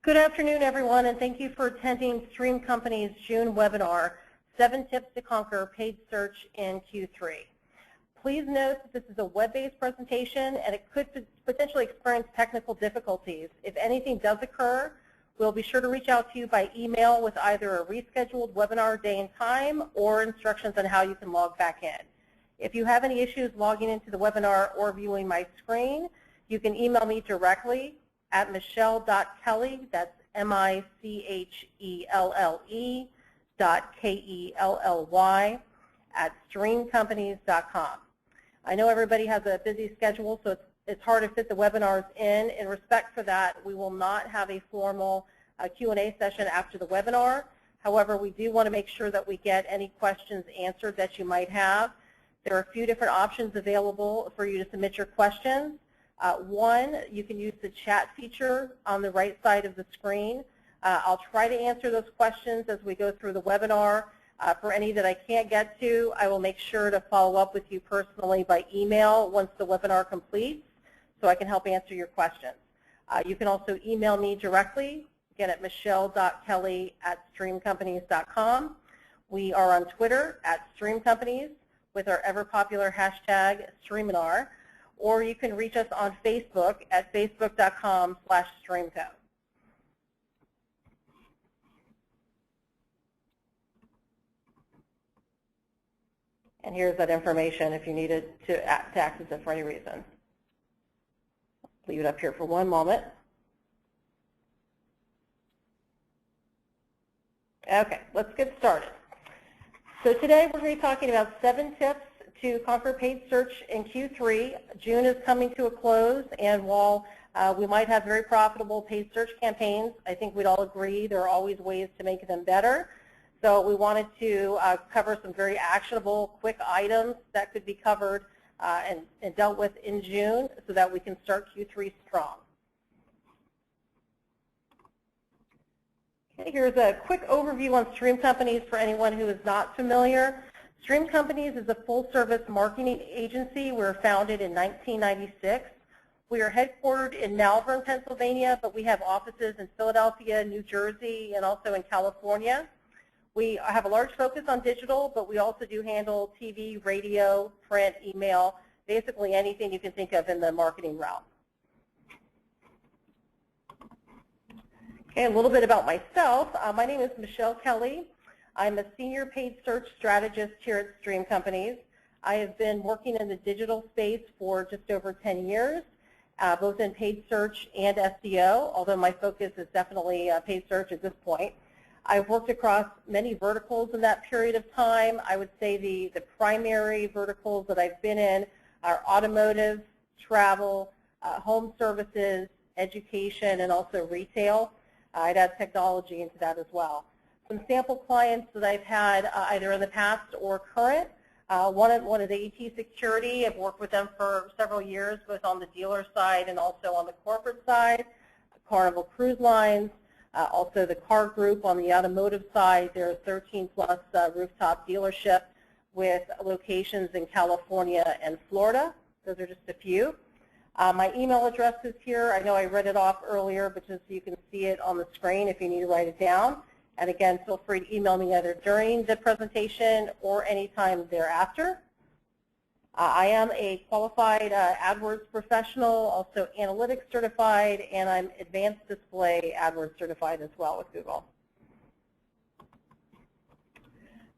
Good afternoon, everyone, and thank you for attending Stream Company's June webinar, 7 Tips to Conquer Paid Search in Q3. Please note that this is a web-based presentation and it could potentially experience technical difficulties. If anything does occur, we'll be sure to reach out to you by email with either a rescheduled webinar day and time or instructions on how you can log back in. If you have any issues logging into the webinar or viewing my screen, you can email me directly at michelle.kelly, that's M-I-C-H-E-L-L-E .K-E-L-L-Y @streamcompanies.com. I know everybody has a busy schedule, so it's hard to fit the webinars in. In respect for that, we will not have a formal Q&A session after the webinar. However, we do want to make sure that we get any questions answered that you might have. There are a few different options available for you to submit your questions. One, you can use the chat feature on the right side of the screen. I'll try to answer those questions as we go through the webinar. For any that I can't get to, I will make sure to follow up with you personally by email once the webinar completes so I can help answer your questions. You can also email me directly, again at michelle.kelly@streamcompanies.com. We are on Twitter @streamcompanies with our ever-popular hashtag Streaminar. Or you can reach us on Facebook at facebook.com/streamco. And here's that information if you needed to access it for any reason. Leave it up here for one moment. Okay, let's get started. So today we're going to be talking about 7 tips to conquer paid search in Q3. June is coming to a close, and while we might have very profitable paid search campaigns, I think we'd all agree there are always ways to make them better. So we wanted to cover some very actionable, quick items that could be covered and dealt with in June so that we can start Q3 strong. Okay, here's a quick overview on Stream Companies for anyone who is not familiar. Stream Companies is a full-service marketing agency. We were founded in 1996. We are headquartered in Malvern, Pennsylvania, but we have offices in Philadelphia, New Jersey, and also in California. We have a large focus on digital, but we also do handle TV, radio, print, email, basically anything you can think of in the marketing realm. Okay, a little bit about myself. My name is Michelle Kelly. I'm a senior paid search strategist here at Stream Companies. I have been working in the digital space for just over 10 years, both in paid search and SEO, although my focus is definitely paid search at this point. I've worked across many verticals in that period of time. I would say the primary verticals that I've been in are automotive, travel, home services, education, and also retail. I'd add technology into that as well. Some sample clients that I've had either in the past or current. One is AT Security. I've worked with them for several years, both on the dealer side and also on the corporate side. Carnival Cruise Lines, also the Car Group on the automotive side. They're a 13-plus rooftop dealership with locations in California and Florida. Those are just a few. My email address is here. I know I read it off earlier, but just so you can see it on the screen if you need to write it down. And again, feel free to email me either during the presentation or anytime thereafter. I am a qualified AdWords professional, also analytics certified, and I'm advanced display AdWords certified as well with Google.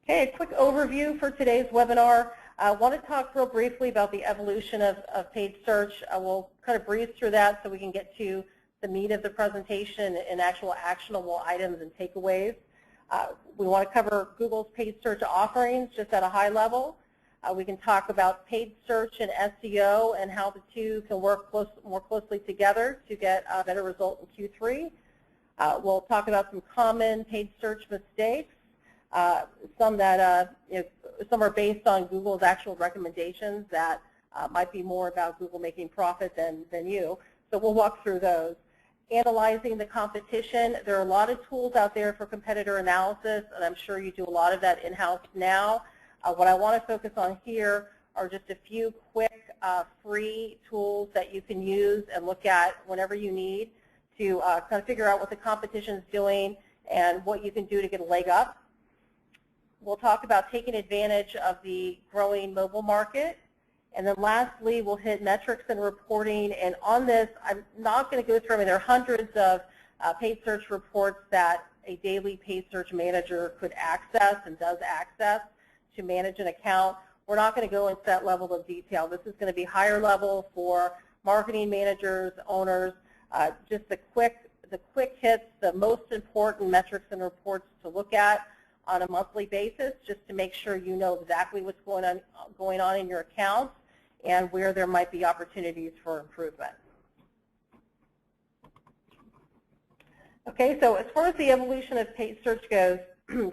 Okay, a quick overview for today's webinar. I want to talk real briefly about the evolution of paid search. I will kind of breeze through that so we can get to the meat of the presentation and actual actionable items and takeaways. We want to cover Google's paid search offerings just at a high level. We can talk about paid search and SEO and how the two can work more closely together to get a better result in Q3. We'll talk about some common paid search mistakes, some that some are based on Google's actual recommendations that might be more about Google making profit than you. So we'll walk through those. Analyzing the competition. There are a lot of tools out there for competitor analysis, and I'm sure you do a lot of that in-house now. What I want to focus on here are just a few quick free tools that you can use and look at whenever you need to kind of figure out what the competition is doing and what you can do to get a leg up. We'll talk about taking advantage of the growing mobile market. And then lastly, we'll hit metrics and reporting. And on this, I'm not going to go through, I mean, there are hundreds of paid search reports that a daily paid search manager could access and does access to manage an account. We're not going to go into that level of detail. This is going to be higher level for marketing managers, owners, just the quick hits, the most important metrics and reports to look at on a monthly basis, just to make sure you know exactly what's going on in your accounts and where there might be opportunities for improvement. Okay, so as far as the evolution of paid search goes,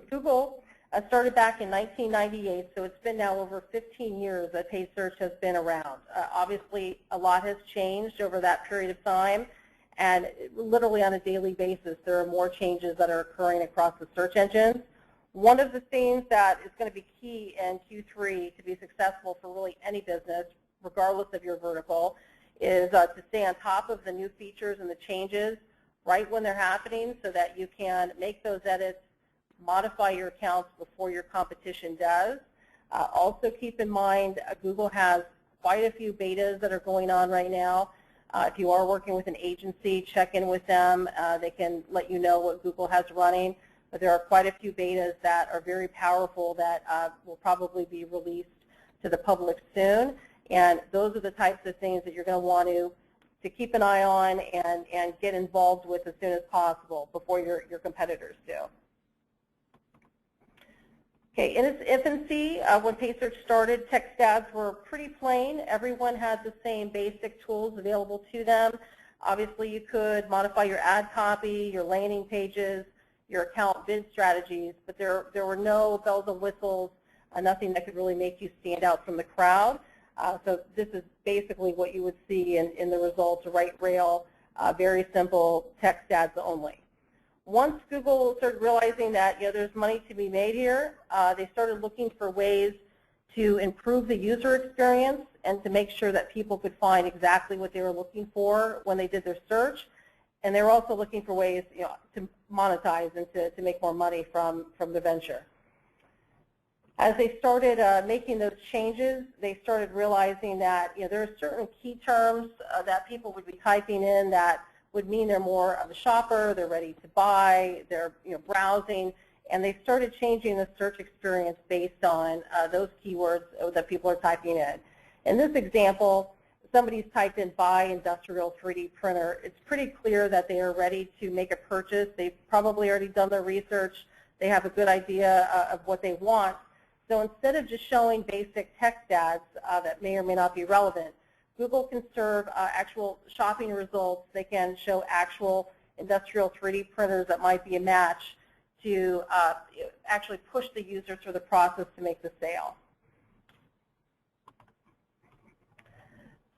Google started back in 1998, so it's been now over 15 years that paid search has been around. Obviously, a lot has changed over that period of time, and literally on a daily basis, there are more changes that are occurring across the search engines. One of the things that is going to be key in Q3 to be successful for really any business, regardless of your vertical, is to stay on top of the new features and the changes right when they're happening so that you can make those edits, modify your accounts before your competition does. Also keep in mind, Google has quite a few betas that are going on right now. If you are working with an agency, check in with them. They can let you know what Google has running. But there are quite a few betas that are very powerful that will probably be released to the public soon. And those are the types of things that you're going to want to keep an eye on and get involved with as soon as possible before your competitors do. Okay, in its infancy, when paid search started, text ads were pretty plain. Everyone had the same basic tools available to them. Obviously, you could modify your ad copy, your landing pages, your account bid strategies, but there were no bells and whistles, nothing that could really make you stand out from the crowd. So this is basically what you would see in the results, right rail, very simple text ads only. Once Google started realizing that there's money to be made here, they started looking for ways to improve the user experience and to make sure that people could find exactly what they were looking for when they did their search. And they were also looking for ways to monetize and to make more money from the venture. As they started making those changes, they started realizing that there are certain key terms that people would be typing in that would mean they're more of a shopper, they're ready to buy, they're browsing, and they started changing the search experience based on those keywords that people are typing in. In this example, somebody's typed in buy industrial 3D printer. It's pretty clear that they are ready to make a purchase. They've probably already done their research. They have a good idea of what they want. So instead of just showing basic text ads that may or may not be relevant, Google can serve actual shopping results. They can show actual industrial 3D printers that might be a match to actually push the user through the process to make the sale.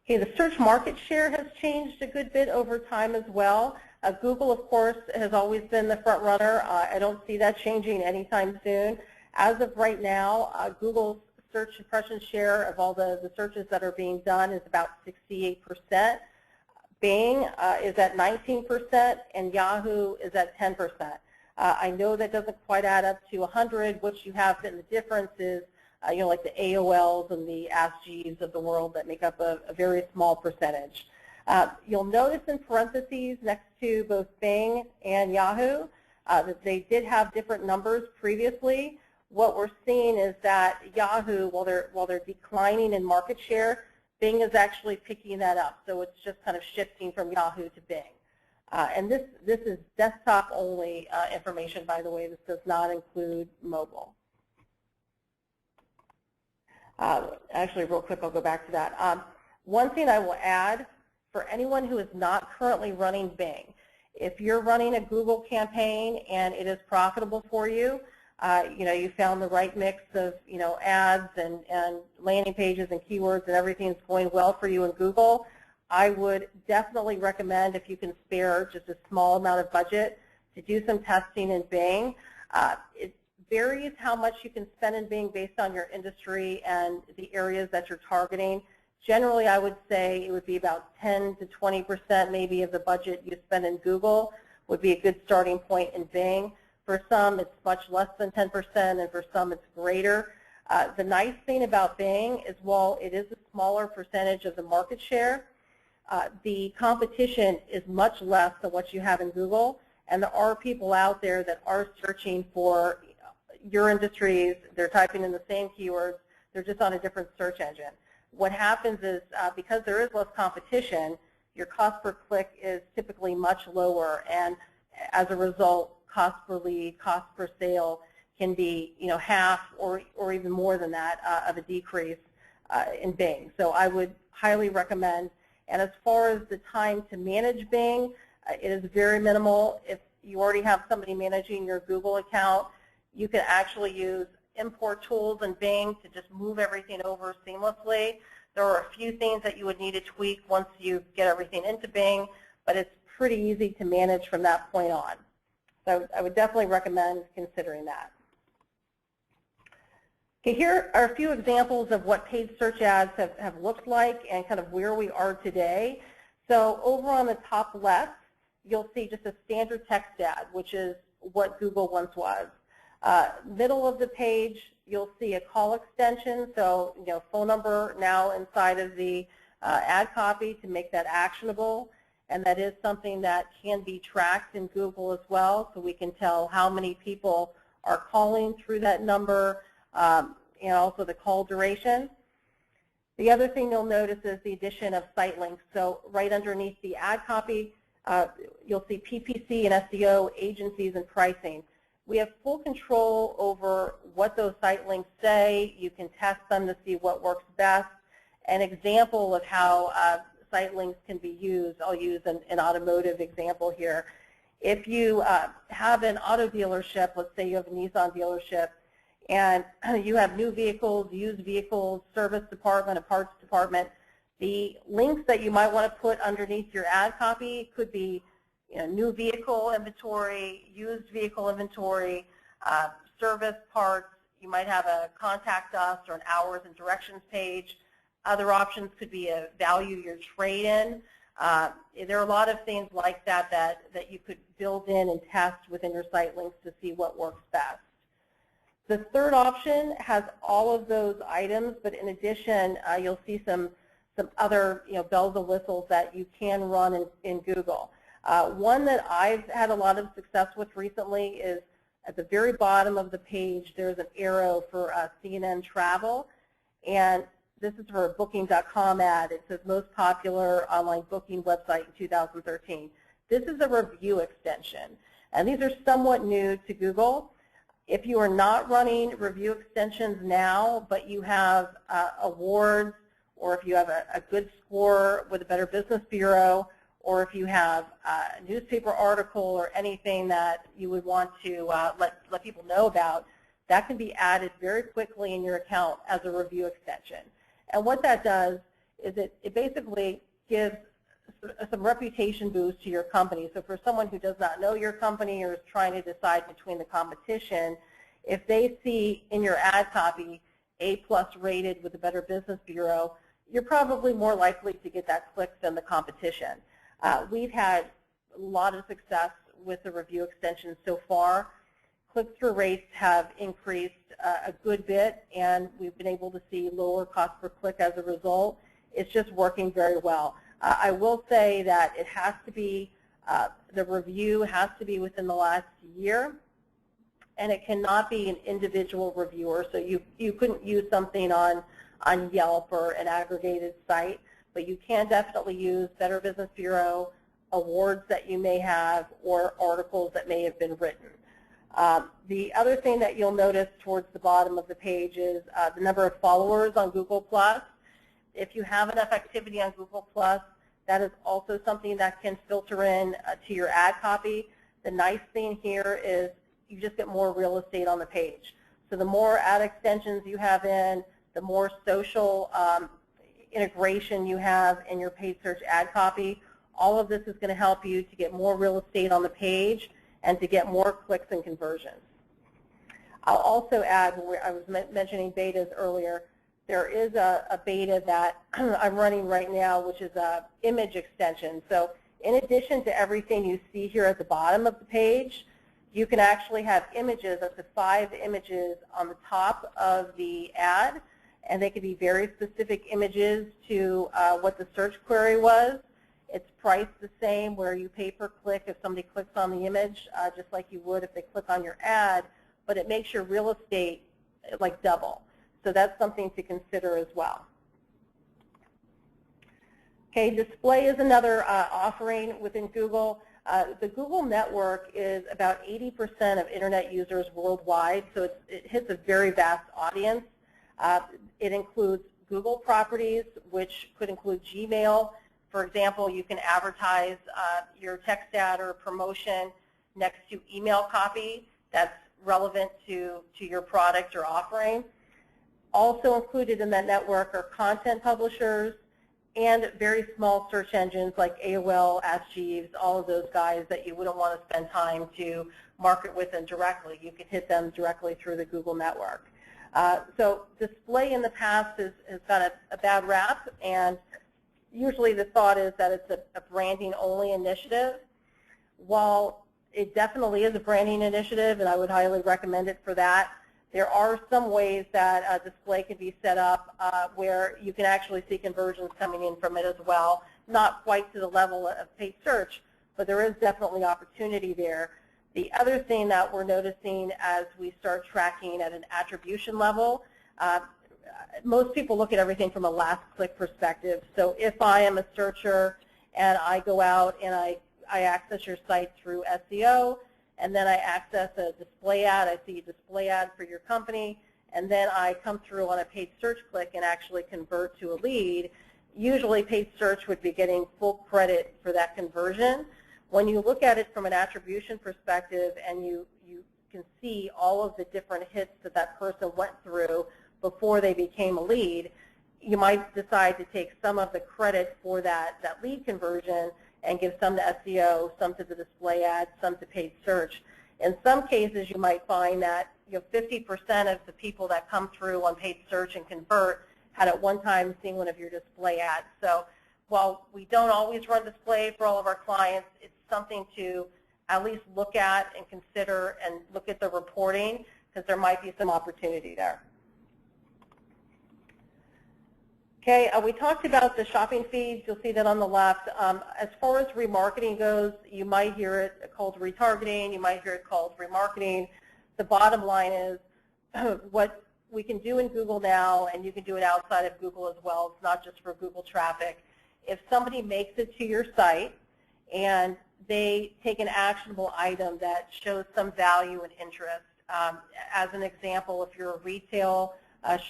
Okay, the search market share has changed a good bit over time as well. Google, of course, has always been the front runner. I don't see that changing anytime soon. As of right now, Google's search impression share of all the searches that are being done is about 68%. Bing is at 19%, and Yahoo is at 10%. I know that doesn't quite add up to 100. What you have in the difference is, like the AOLs and the AskJeeves of the world that make up a very small percentage. You'll notice in parentheses next to both Bing and Yahoo that they did have different numbers previously. What we're seeing is that Yahoo, while they're declining in market share, Bing is actually picking that up. So it's just kind of shifting from Yahoo to Bing. And this is desktop only information, by the way. This does not include mobile. Actually, real quick, I'll go back to that. One thing I will add, for anyone who is not currently running Bing, if you're running a Google campaign and it is profitable for you, you found the right mix of ads and landing pages and keywords and everything's going well for you in Google, I would definitely recommend, if you can spare just a small amount of budget, to do some testing in Bing. It varies how much you can spend in Bing based on your industry and the areas that you're targeting. Generally, I would say it would be about 10 to 20% maybe of the budget you spend in Google would be a good starting point in Bing. For some, it's much less than 10%, and for some, it's greater. The nice thing about Bing is while it is a smaller percentage of the market share, the competition is much less than what you have in Google, and there are people out there that are searching for your industries. They're typing in the same keywords. They're just on a different search engine. What happens is because there is less competition, your cost per click is typically much lower, and as a result, cost per lead, cost per sale can be half or even more than that of a decrease in Bing. So I would highly recommend. And as far as the time to manage Bing, it is very minimal. If you already have somebody managing your Google account, you can actually use import tools in Bing to just move everything over seamlessly. There are a few things that you would need to tweak once you get everything into Bing, but it's pretty easy to manage from that point on. So I would definitely recommend considering that. Okay, here are a few examples of what paid search ads have looked like and kind of where we are today. So over on the top left, you'll see just a standard text ad, which is what Google once was. Middle of the page, you'll see a call extension, so phone number now inside of the ad copy to make that actionable, and that is something that can be tracked in Google as well, so we can tell how many people are calling through that number, and also the call duration. The other thing you'll notice is the addition of site links. So right underneath the ad copy, you'll see PPC and SEO, agencies, and pricing. We have full control over what those site links say. You can test them to see what works best. An example of how site links can be used, I'll use an automotive example here. If you have an auto dealership, let's say you have a Nissan dealership, and you have new vehicles, used vehicles, service department, a parts department, the links that you might want to put underneath your ad copy could be new vehicle inventory, used vehicle inventory, service parts. You might have a contact us or an hours and directions page. Other options could be a value your trade in. There are a lot of things like that you could build in and test within your site links to see what works best. The third option has all of those items, but in addition, you'll see some other bells and whistles that you can run in Google. One that I've had a lot of success with recently is at the very bottom of the page, there's an arrow for CNN Travel, and this is for a Booking.com ad. It says most popular online booking website in 2013. This is a review extension, and these are somewhat new to Google. If you are not running review extensions now, but you have awards, or if you have a good score with a Better Business Bureau, or if you have a newspaper article or anything that you would want to let people know about, that can be added very quickly in your account as a review extension. And what that does is it basically gives some reputation boost to your company. So for someone who does not know your company or is trying to decide between the competition, if they see in your ad copy A+ rated with the Better Business Bureau, you're probably more likely to get that click than the competition. We've had a lot of success with the review extensions so far. Click-through rates have increased a good bit, and we've been able to see lower cost per click as a result. It's just working very well. I will say that it has to be, the review has to be within the last year, and it cannot be an individual reviewer. So you couldn't use something on Yelp or an aggregated site, but you can definitely use Better Business Bureau, awards that you may have, or articles that may have been written. The other thing that you'll notice towards the bottom of the page is the number of followers on Google+. If you have enough activity on Google+, that is also something that can filter in to your ad copy. The nice thing here is you just get more real estate on the page. So the more ad extensions you have in, the more social integration you have in your paid search ad copy, all of this is going to help you to get more real estate on the page and to get more clicks and conversions. I'll also add, I was mentioning betas earlier, there is a beta that I'm running right now, which is a image extension. So in addition to everything you see here at the bottom of the page, you can actually have images, up to 5 images on the top of the ad, and they can be very specific images to what the search query was. It's priced the same, where you pay per click if somebody clicks on the image, just like you would if they click on your ad, but it makes your real estate like double. So that's something to consider as well. Okay, display is another offering within Google. The Google network is about 80% of internet users worldwide, so it hits a very vast audience. It includes Google properties, which could include Gmail. For example, you can advertise your text ad or promotion next to email copy that's relevant to your product or offering. Also included in that network are content publishers and very small search engines like AOL, Ask Jeeves, all of those guys that you wouldn't want to spend time to market with them directly. You can hit them directly through the Google network. So display in the past has got a bad rap, and usually the thought is that it's a branding-only initiative. While it definitely is a branding initiative, and I would highly recommend it for that, there are some ways that display can be set up where you can actually see conversions coming in from it as well. Not quite to the level of paid search, but there is definitely opportunity there. The other thing that we're noticing as we start tracking at an attribution level, most people look at everything from a last click perspective. So if I am a searcher and I go out and I access your site through SEO, and then I access a display ad, I see a display ad for your company, and then I come through on a paid search click and actually convert to a lead, usually paid search would be getting full credit for that conversion. When you look at it from an attribution perspective and you can see all of the different hits that person went through before they became a lead, you might decide to take some of the credit for that lead conversion and give some to SEO, some to the display ad, some to paid search. In some cases, you might find that 50% of the people that come through on paid search and convert had at one time seen one of your display ads. So while we don't always run display for all of our clients, it's something to at least look at and consider and look at the reporting, because there might be some opportunity there. Okay, we talked about the shopping feeds. You'll see that on the left. As far as remarketing goes, you might hear it called retargeting. You might hear it called remarketing. The bottom line is what we can do in Google now, and you can do it outside of Google as well. It's not just for Google traffic. If somebody makes it to your site and they take an actionable item that shows some value and interest, as an example, if you're a retail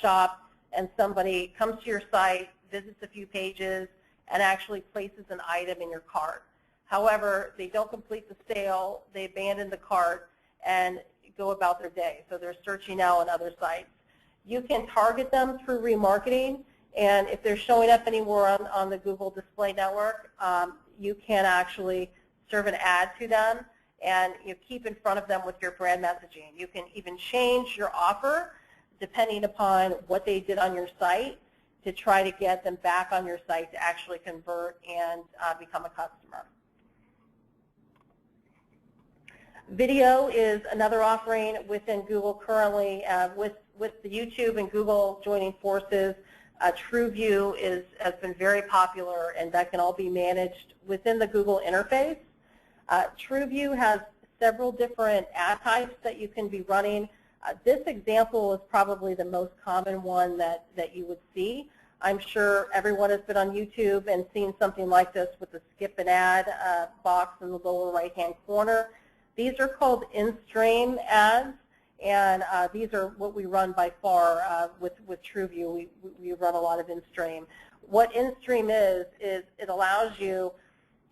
shop, and somebody comes to your site, visits a few pages, and actually places an item in your cart. However, they don't complete the sale, they abandon the cart, and go about their day. So they're searching now on other sites. You can target them through remarketing, and if they're showing up anywhere on the Google Display Network, you can actually serve an ad to them, and you keep in front of them with your brand messaging. You can even change your offer depending upon what they did on your site to try to get them back on your site to actually convert and become a customer. Video is another offering within Google currently. With the YouTube and Google joining forces, TrueView has been very popular, and that can all be managed within the Google interface. TrueView has several different ad types that you can be running. This example is probably the most common one that you would see. I'm sure everyone has been on YouTube and seen something like this with the skip an ad box in the lower right-hand corner. These are called in-stream ads, and these are what we run by far with TrueView. We run a lot of in-stream. What in-stream is it allows you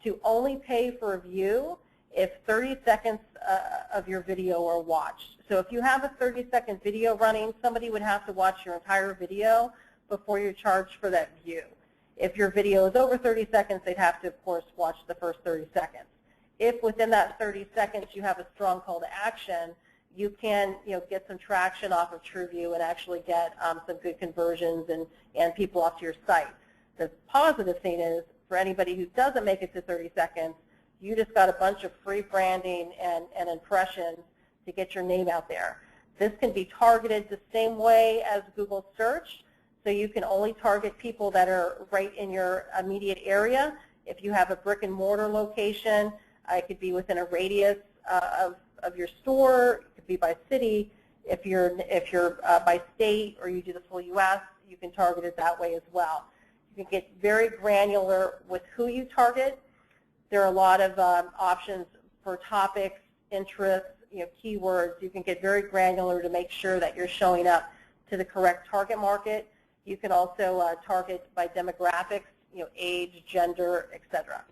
to only pay for a view if 30 seconds of your video are watched. So if you have a 30-second video running, somebody would have to watch your entire video before you're charged for that view. If your video is over 30 seconds, they'd have to, of course, watch the first 30 seconds. If within that 30 seconds you have a strong call to action, you can get some traction off of TrueView and actually get some good conversions and people off to your site. The positive thing is, for anybody who doesn't make it to 30 seconds, you just got a bunch of free branding and impressions to get your name out there. This can be targeted the same way as Google search, so you can only target people that are right in your immediate area. If you have a brick and mortar location, it could be within a radius of your store. It could be by city. If you're by state or you do the full U.S., you can target it that way as well. You can get very granular with who you target. There are a lot of options for topics, interests, keywords. You can get very granular to make sure that you're showing up to the correct target market. You can also target by demographics, age, gender, etc.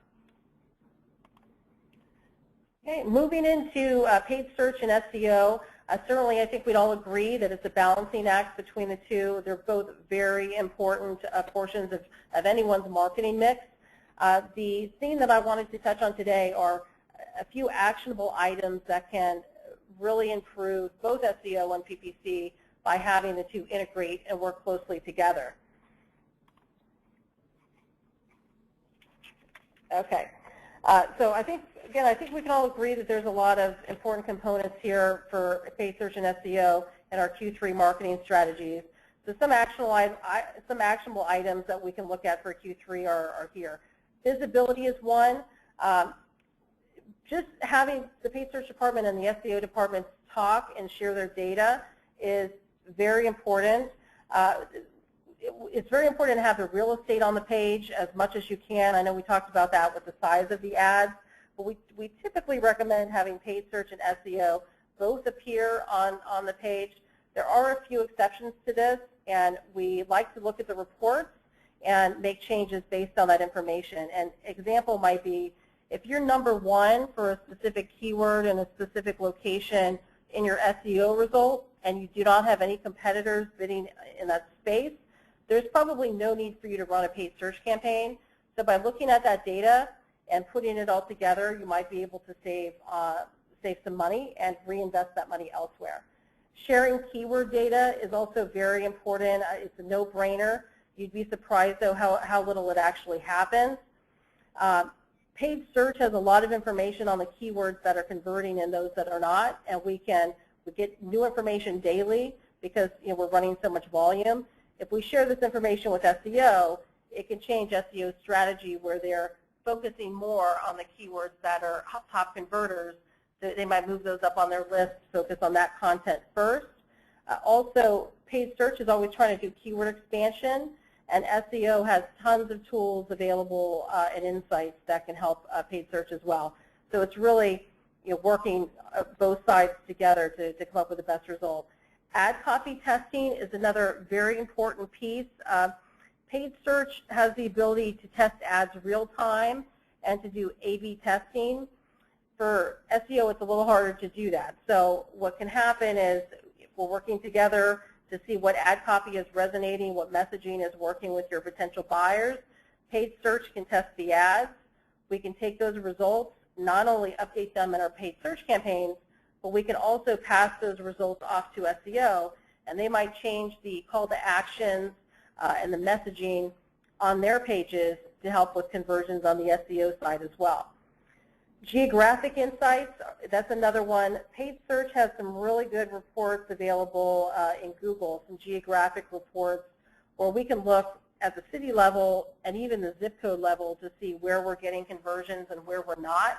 Okay, moving into paid search and SEO. Certainly, I think we'd all agree that it's a balancing act between the two. They're both very important portions of anyone's marketing mix. The thing that I wanted to touch on today are a few actionable items that can really improve both SEO and PPC by having the two integrate and work closely together. Okay, so I think we can all agree that there's a lot of important components here for paid search and SEO and our Q3 marketing strategies. So some actionable items that we can look at for Q3 are here. Visibility is one. Just having the paid search department and the SEO department talk and share their data is very important. It's very important to have the real estate on the page as much as you can. I know we talked about that with the size of the ads, but we typically recommend having paid search and SEO both appear on the page. There are a few exceptions to this, and we like to look at the reports and make changes based on that information. An example might be if you're #1 for a specific keyword in a specific location in your SEO result and you do not have any competitors bidding in that space, there's probably no need for you to run a paid search campaign. So by looking at that data and putting it all together, you might be able to save some money and reinvest that money elsewhere. Sharing keyword data is also very important. It's a no-brainer. You'd be surprised, though, how little it actually happens. Paid search has a lot of information on the keywords that are converting and those that are not, and we get new information daily because we're running so much volume. If we share this information with SEO, it can change SEO strategy where they're focusing more on the keywords that are top converters. So they might move those up on their list, focus on that content first. Also, paid search is always trying to do keyword expansion, and SEO has tons of tools available and insights that can help paid search as well. So it's really working both sides together to come up with the best result. Ad copy testing is another very important piece. Paid search has the ability to test ads real time and to do A/B testing. For SEO, it's a little harder to do that. So what can happen is if we're working together to see what ad copy is resonating, what messaging is working with your potential buyers, paid search can test the ads. We can take those results, not only update them in our paid search campaigns, but we can also pass those results off to SEO, and they might change the call to actions and the messaging on their pages to help with conversions on the SEO side as well. Geographic insights, that's another one. Paid search has some really good reports available in Google, some geographic reports where we can look at the city level and even the zip code level to see where we're getting conversions and where we're not.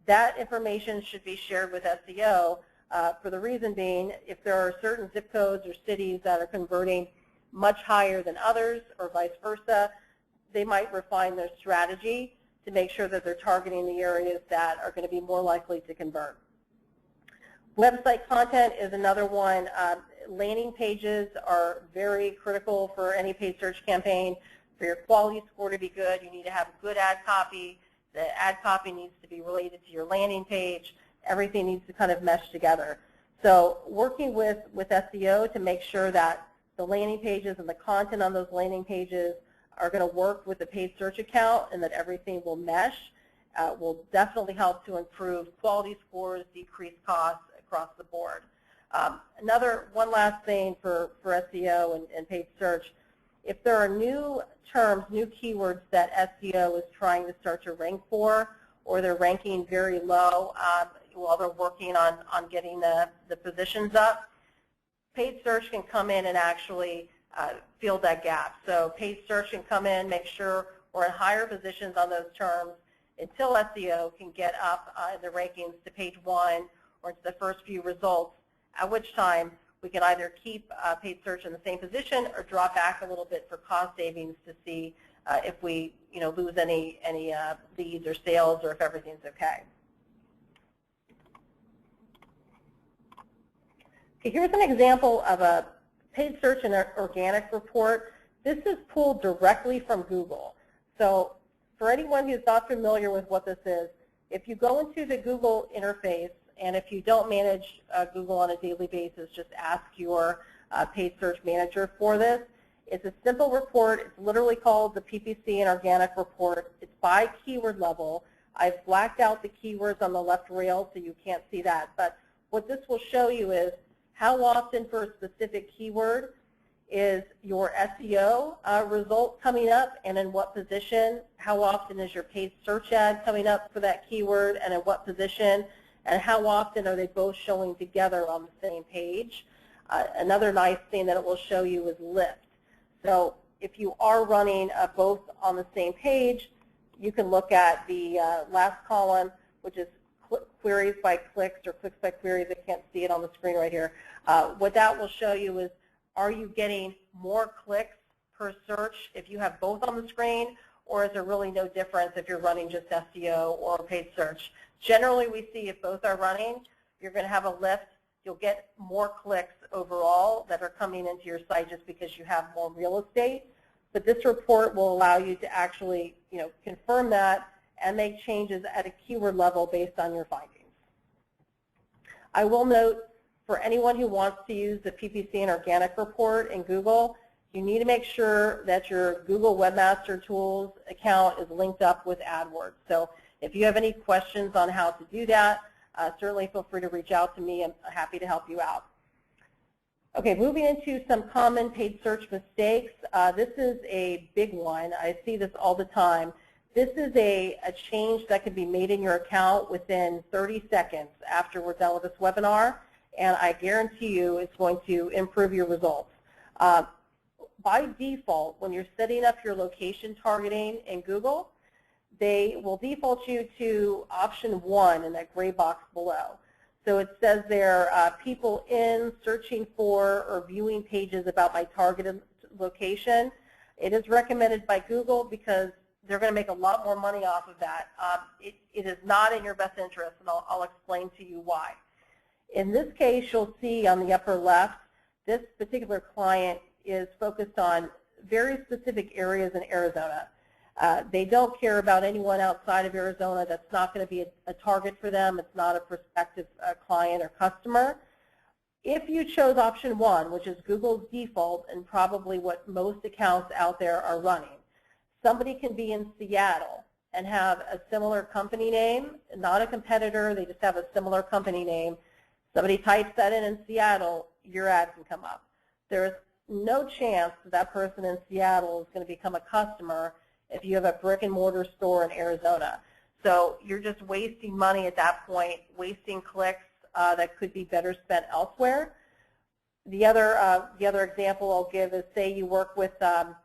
That information should be shared with SEO for the reason being if there are certain zip codes or cities that are converting much higher than others or vice versa, they might refine their strategy to make sure that they're targeting the areas that are going to be more likely to convert. Website content is another one. Landing pages are very critical for any paid search campaign. For your quality score to be good, you need to have good ad copy. The ad copy needs to be related to your landing page. Everything needs to kind of mesh together. So working with SEO to make sure that the landing pages and the content on those landing pages are going to work with the paid search account and that everything will mesh will definitely help to improve quality scores, decrease costs across the board. One last thing for SEO and paid search, if there are new terms, new keywords that SEO is trying to start to rank for, or they're ranking very low while they're working on getting the positions up, paid search can come in and actually fill that gap. So paid search can come in, make sure we're in higher positions on those terms until SEO can get up in the rankings to page 1 or to the first few results, at which time we can either keep paid search in the same position or drop back a little bit for cost savings to see if we lose any leads or sales, or if everything's okay. Okay, here's an example of a paid search and organic report. This is pulled directly from Google. So for anyone who's not familiar with what this is, if you go into the Google interface, and if you don't manage Google on a daily basis, just ask your paid search manager for this. It's a simple report. It's literally called the PPC and organic report. It's by keyword level. I've blacked out the keywords on the left rail so you can't see that. But what this will show you is how often for a specific keyword is your SEO result coming up, and in what position. How often is your paid search ad coming up for that keyword, and in what position, and how often are they both showing together on the same page. Another nice thing that it will show you is lift. So if you are running both on the same page, you can look at the last column, which is queries by clicks or clicks by queries. I can't see it on the screen right here. What that will show you is, are you getting more clicks per search if you have both on the screen, or is there really no difference if you're running just SEO or paid search? Generally, we see if both are running, you're going to have a lift. You'll get more clicks overall that are coming into your site just because you have more real estate. But this report will allow you to actually confirm that and make changes at a keyword level based on your findings. I will note, for anyone who wants to use the PPC and organic report in Google, you need to make sure that your Google Webmaster Tools account is linked up with AdWords. So if you have any questions on how to do that, certainly feel free to reach out to me. I'm happy to help you out. Okay, moving into some common paid search mistakes. This is a big one. I see this all the time. This is a change that can be made in your account within 30 seconds after we're done with this webinar, and I guarantee you it's going to improve your results. By default, when you're setting up your location targeting in Google, they will default you to option 1 in that gray box below. So it says there, people in, searching for, or viewing pages about my targeted location. It is recommended by Google because they're going to make a lot more money off of that. It is not in your best interest, and I'll explain to you why. In this case, you'll see on the upper left, this particular client is focused on very specific areas in Arizona. They don't care about anyone outside of Arizona. That's not going to be a target for them. It's not a prospective client or customer. If you chose option 1, which is Google's default and probably what most accounts out there are running, somebody can be in Seattle and have a similar company name, not a competitor. They just have a similar company name. Somebody types that in Seattle, your ad can come up. There is no chance that that person in Seattle is going to become a customer if you have a brick and mortar store in Arizona. So you're just wasting money at that point, wasting clicks that could be better spent elsewhere. The other example I'll give is, say you work with a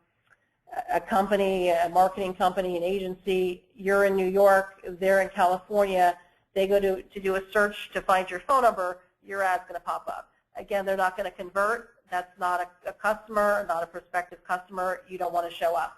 company, a marketing company, an agency. You're in New York, they're in California. They go to do a search to find your phone number, your ad's going to pop up. Again, they're not going to convert. That's not a customer, not a prospective customer. You don't want to show up.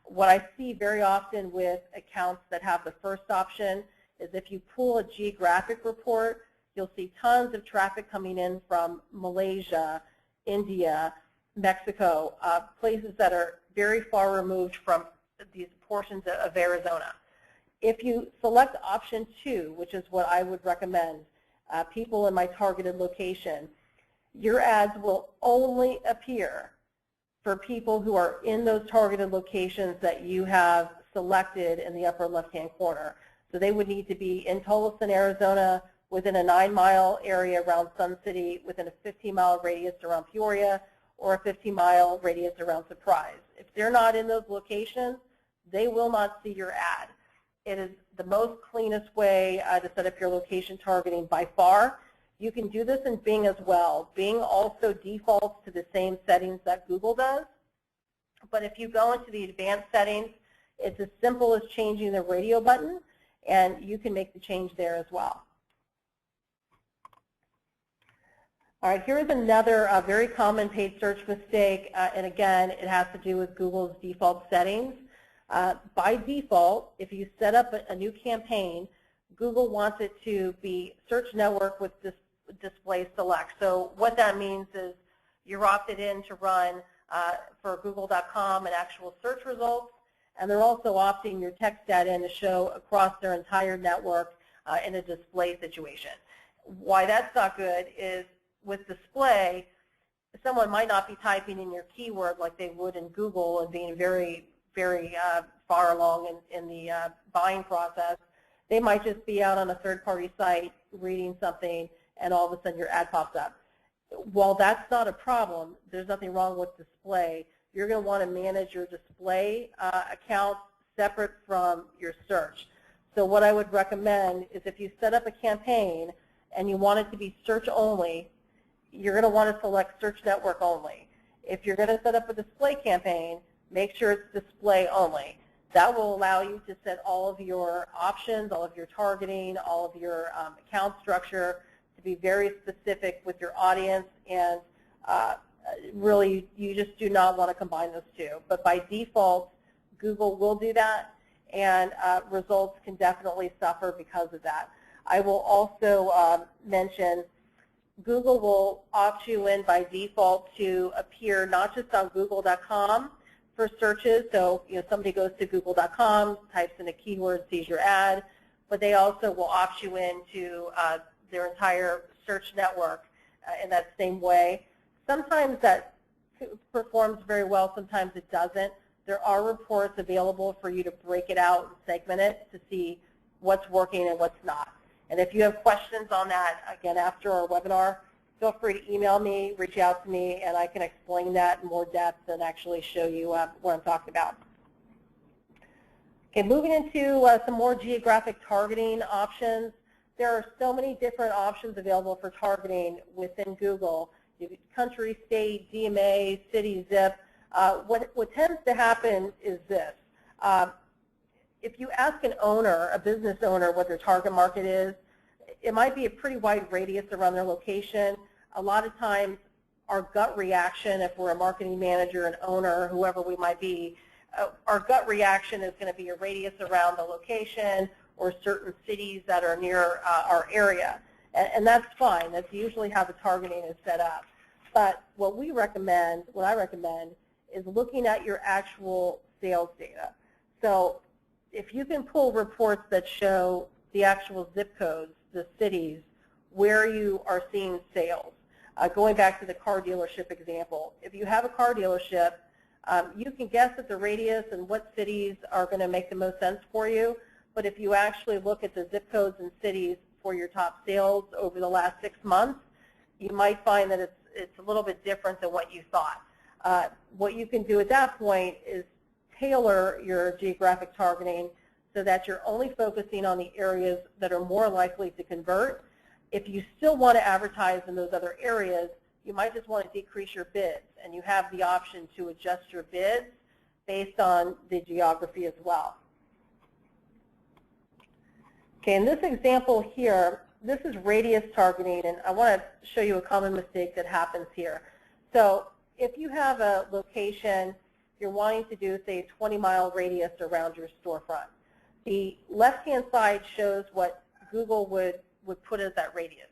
What I see very often with accounts that have the first option is, if you pull a geographic report, you'll see tons of traffic coming in from Malaysia, India, Mexico, places that are very far removed from these portions of Arizona. If you select option 2, which is what I would recommend, people in my targeted location, your ads will only appear for people who are in those targeted locations that you have selected in the upper left-hand corner. So they would need to be in Tolleson, Arizona, within a 9-mile area around Sun City, within a 15-mile radius around Peoria, or a 15-mile radius around Surprise. If they're not in those locations, they will not see your ad. It is the most cleanest way to set up your location targeting by far. You can do this in Bing as well. Bing also defaults to the same settings that Google does. But if you go into the advanced settings, it's as simple as changing the radio button, and you can make the change there as well. All right, here's another very common paid search mistake, and again, it has to do with Google's default settings. By default, if you set up a new campaign, Google wants it to be search network with display select. So what that means is you're opted in to run for Google.com and actual search results, and they're also opting your text data in to show across their entire network in a display situation. Why that's not good is with display, someone might not be typing in your keyword like they would in Google and being very far along in the buying process. They might just be out on a third-party site reading something, and all of a sudden your ad pops up. While that's not a problem, there's nothing wrong with display. You're going to want to manage your display account separate from your search. So what I would recommend is if you set up a campaign and you want it to be search only, you're going to want to select search network only. If you're going to set up a display campaign, make sure it's display only. That will allow you to set all of your options, all of your targeting, all of your account structure to be very specific with your audience, and really you just do not want to combine those two. But by default, Google will do that, and results can definitely suffer because of that. I will also mention Google will opt you in by default to appear not just on Google.com for searches. So somebody goes to Google.com, types in a keyword, sees your ad, but they also will opt you into their entire search network in that same way. Sometimes that performs very well, sometimes it doesn't. There are reports available for you to break it out and segment it to see what's working and what's not. And if you have questions on that, again, after our webinar, feel free to email me, reach out to me, and I can explain that in more depth and actually show you what I'm talking about. Okay, moving into some more geographic targeting options. There are so many different options available for targeting within Google. You have country, state, DMA, city, zip. What tends to happen is this. If you ask an owner, a business owner, what their target market is, it might be a pretty wide radius around their location. A lot of times our gut reaction, if we're a marketing manager, an owner, whoever we might be, our gut reaction is going to be a radius around the location or certain cities that are near our area. And that's fine. That's usually how the targeting is set up. But what I recommend is looking at your actual sales data. So if you can pull reports that show the actual zip codes, the cities, where you are seeing sales. Going back to the car dealership example, if you have a car dealership, you can guess at the radius and what cities are going to make the most sense for you. But if you actually look at the zip codes and cities for your top sales over the last 6 months, you might find that it's a little bit different than what you thought. What you can do at that point is tailor your geographic targeting so that you're only focusing on the areas that are more likely to convert. If you still want to advertise in those other areas, you might just want to decrease your bids, and you have the option to adjust your bids based on the geography as well. Okay, in this example here, this is radius targeting, and I want to show you a common mistake that happens here. So if you have a location, you're wanting to do, say, a 20-mile radius around your storefront. The left-hand side shows what Google would put as that radius.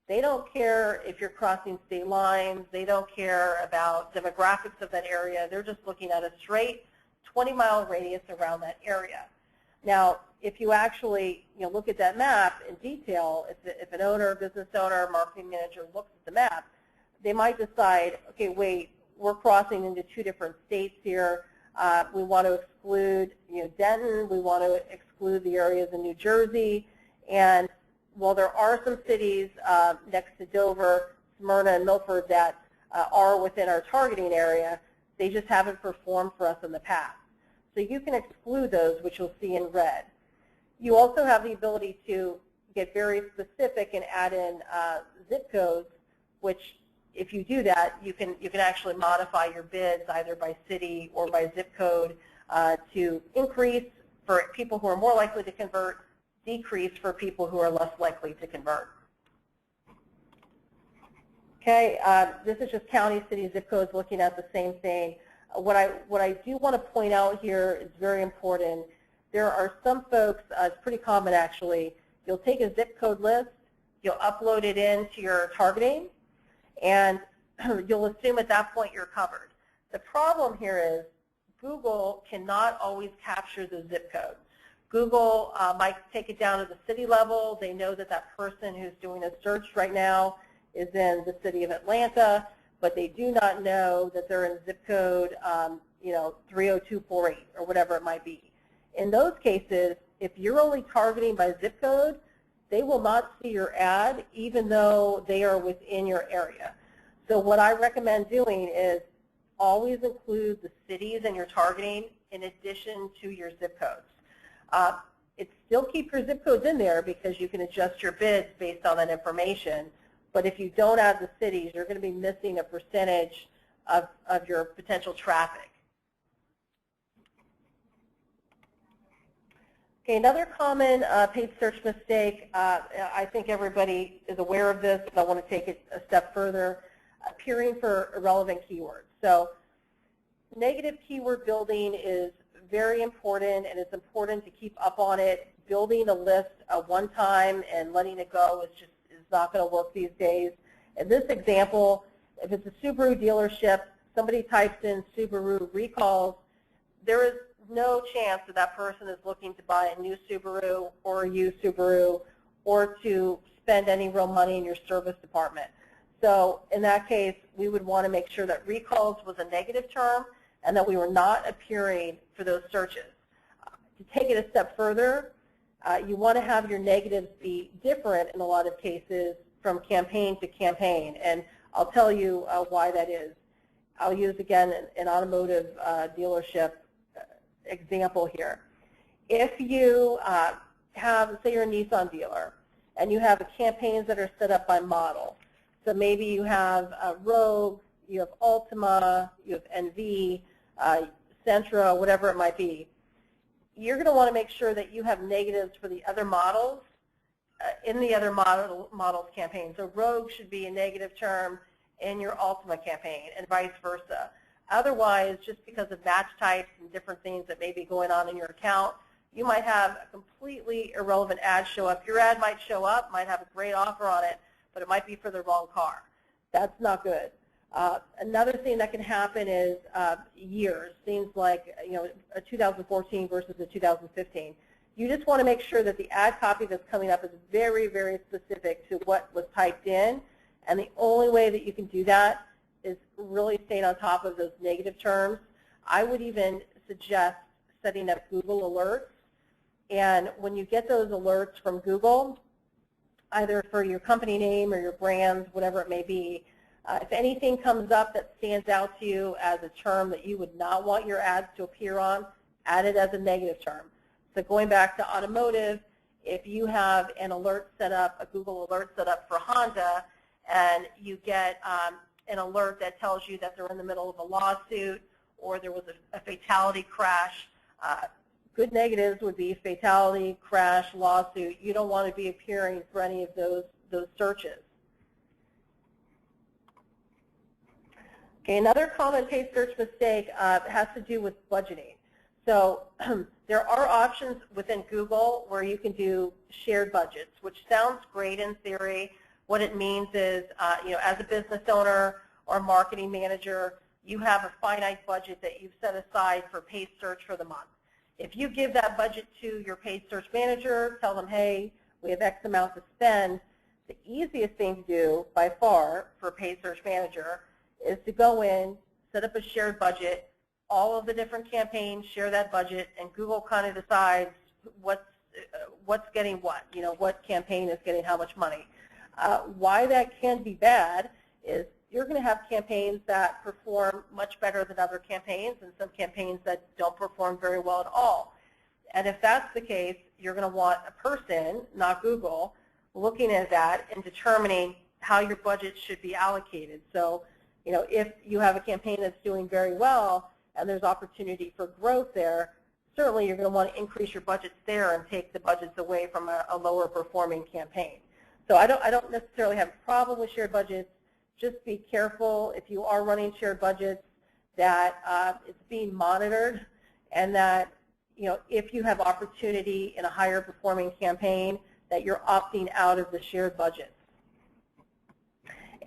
They don't care if you're crossing state lines. They don't care about demographics of that area. They're just looking at a straight 20-mile radius around that area. Now, if you actually look at that map in detail, if an owner, business owner, marketing manager looks at the map, they might decide, okay, wait, we're crossing into 2 different states here. We want to exclude Denton. We want to exclude the areas in New Jersey. And while there are some cities next to Dover, Smyrna, and Milford that are within our targeting area, they just haven't performed for us in the past. So you can exclude those, which you'll see in red. You also have the ability to get very specific and add in zip codes, which if you do that, you can actually modify your bids either by city or by zip code to increase for people who are more likely to convert, decrease for people who are less likely to convert. Okay, this is just county, city, zip codes looking at the same thing. What I do want to point out here is very important. There are some folks, it's pretty common actually, you'll take a zip code list, you'll upload it into your targeting, and you'll assume at that point you're covered. The problem here is Google cannot always capture the zip code. Google might take it down to the city level. They know that that person who's doing a search right now is in the city of Atlanta, but they do not know that they're in zip code 30248 or whatever it might be. In those cases, if you're only targeting by zip code, they will not see your ad even though they are within your area. So what I recommend doing is always include the cities in your targeting in addition to your zip codes. Still keep your zip codes in there because you can adjust your bids based on that information. But if you don't add the cities, you're going to be missing a percentage of your potential traffic. Okay, another common paid search mistake, I think everybody is aware of this, but I want to take it a step further, appearing for irrelevant keywords. So negative keyword building is very important, and it's important to keep up on it. Building a list one time and letting it go is not going to work these days. In this example, if it's a Subaru dealership, somebody types in Subaru recalls, there is no chance that that person is looking to buy a new Subaru or a used Subaru or to spend any real money in your service department. So in that case, we would want to make sure that recalls was a negative term and that we were not appearing for those searches. To take it a step further, you want to have your negatives be different in a lot of cases from campaign to campaign, and I'll tell you why that is. I'll use, again, an automotive dealership example here. If you have, say you're a Nissan dealer, and you have campaigns that are set up by model, so maybe you have Rogue, you have Altima, you have NV, Sentra, whatever it might be. You're going to want to make sure that you have negatives for the other models in the other models campaign. So Rogue should be a negative term in your Altima campaign and vice versa. Otherwise, just because of match types and different things that may be going on in your account, you might have a completely irrelevant ad show up. Your ad might show up, might have a great offer on it, but it might be for the wrong car. That's not good. Another thing that can happen is years, things like a 2014 versus a 2015. You just want to make sure that the ad copy that's coming up is very, very specific to what was typed in, and the only way that you can do that is really staying on top of those negative terms. I would even suggest setting up Google alerts, and when you get those alerts from Google, either for your company name or your brands, whatever it may be, if anything comes up that stands out to you as a term that you would not want your ads to appear on, add it as a negative term. So going back to automotive, if you have an alert set up, a Google alert set up for Honda, and you get an alert that tells you that they're in the middle of a lawsuit or there was a fatality crash, good negatives would be fatality, crash, lawsuit. You don't want to be appearing for any of those searches. Okay, another common paid search mistake has to do with budgeting. So there are options within Google where you can do shared budgets, which sounds great in theory. What it means is, as a business owner or marketing manager, you have a finite budget that you've set aside for paid search for the month. If you give that budget to your paid search manager, tell them, hey, we have X amount to spend, the easiest thing to do by far for a paid search manager is to go in, set up a shared budget, all of the different campaigns share that budget, and Google kind of decides what's what's getting what, what campaign is getting how much money. Why that can be bad is you're going to have campaigns that perform much better than other campaigns and some campaigns that don't perform very well at all. And if that's the case, you're going to want a person, not Google, looking at that and determining how your budget should be allocated. So, if you have a campaign that's doing very well and there's opportunity for growth there, certainly you're going to want to increase your budgets there and take the budgets away from a lower performing campaign. So I don't necessarily have a problem with shared budgets. Just be careful if you are running shared budgets that it's being monitored, and that if you have opportunity in a higher performing campaign, that you're opting out of the shared budgets.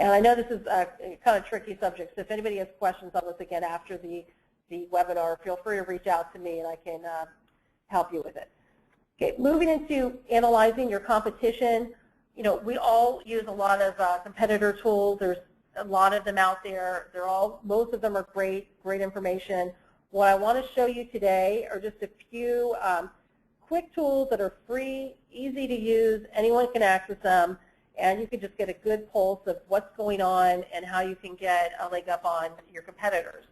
And I know this is a kind of tricky subject, so if anybody has questions on this again after the webinar, feel free to reach out to me and I can help you with it. Okay, moving into analyzing your competition. We all use a lot of competitor tools. There's a lot of them out there. Most of them are great information. What I want to show you today are just a few quick tools that are free, easy to use, anyone can access them, and you can just get a good pulse of what's going on and how you can get a leg up on your competitors.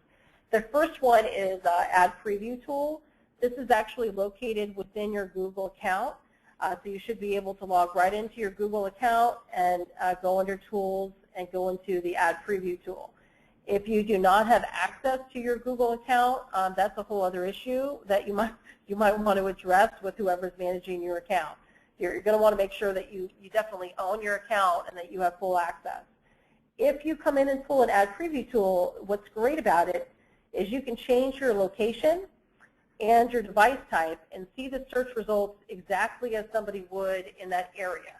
The first one is Ad Preview Tool. This is actually located within your Google account. So you should be able to log right into your Google account and go under Tools and go into the Ad Preview Tool. If you do not have access to your Google account, that's a whole other issue that you might want to address with whoever's managing your account. You're going to want to make sure that you definitely own your account and that you have full access. If you come in and pull an Ad Preview Tool, what's great about it is you can change your location and your device type and see the search results exactly as somebody would in that area.